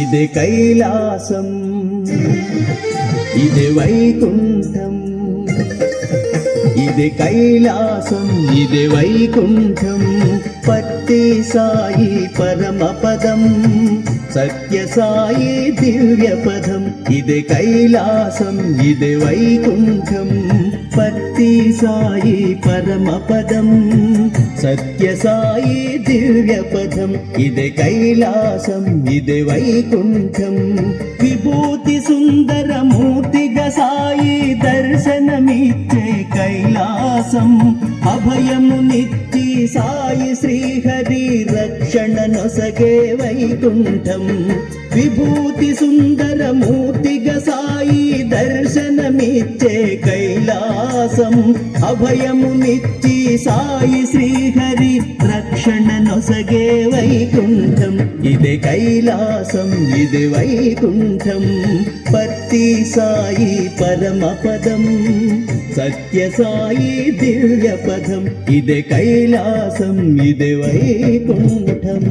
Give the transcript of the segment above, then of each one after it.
ఇదే కైలాసం, ఇదే వైకుంఠం, ఇదే కైలాసం, ఇదే వైకుంఠం, పత్తి సాయి పరమపదం, సత్య సాయి దివ్య పదం. ఇదే కైలాసం, ఇదే వైకుంఠం, పత్తి సాయి పరమపదం, సత్య సాయి దివ్య పదం. ఇదే కైలాసం, ఇదే వైకుంఠం, విభూతి సుందరమూర్తిగా సాయి దర్శనమిచ్చే కైలాసం, అభయము నిత్తి సాయి శ్రీహరి రక్షణ నొసగే వైకుంఠం. విభూతి సుందరమూర్తిగా సాయి దర్శనమిచ్చే కైలాసం, అభయము నిత్తి సాయి శ్రీహరి రక్షణ నొసగే వైకుంఠం. ఇదే కైలాసం, ఇదే వైకుంఠం, పత్తి సాయి పరమపదం, సత్య సాయి దివ్య పదం. ఇదే కైలాసం, ఇదే వైకుంఠం.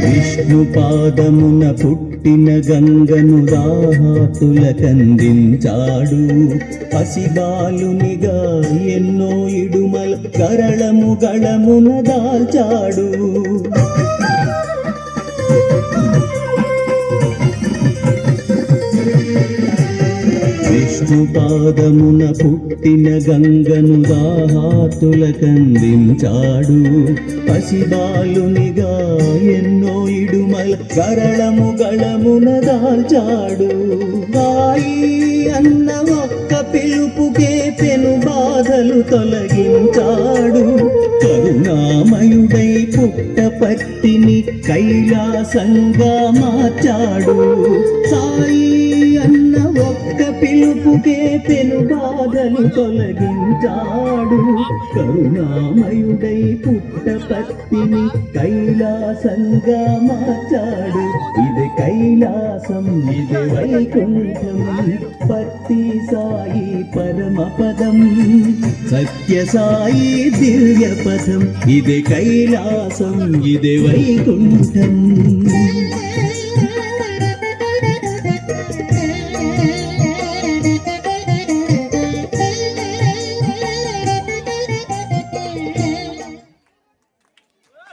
విష్ణు పాదమున పుట్టిన గంగను దాహాతులకందించాడు, పసిబాలునిగా ఎన్నో ఇడుమల కరళము గళమున దాల్చాడు. విష్ణు పాదమున పుట్టిన గంగను దాహాతులకందించాడు, పసిబాలునిగా ఎన్నో ఇడుమల కరళము గళమున దాల్చాడు. సాయి అన్న ఒక్క పిలుపుకే పెను బాధలు తొలగించాడు, కరుణామయుడై పుట్టపర్తిని కైలాసంగా మార్చాడు. సాయి అన్న ఒక్క పిలుపుకే పెను బాధలు తొలగించాడు, కరుణామయుడై పుట్టపర్తిని కైలాసంగా మార్చాడు. ఇది కైలాసం, ఇది వైకుంఠం, పత్తి సాయి పరమపదం, సత్య సాయి దివ్య పదం. ఇది కైలాసం, ఇది వైకుంఠం.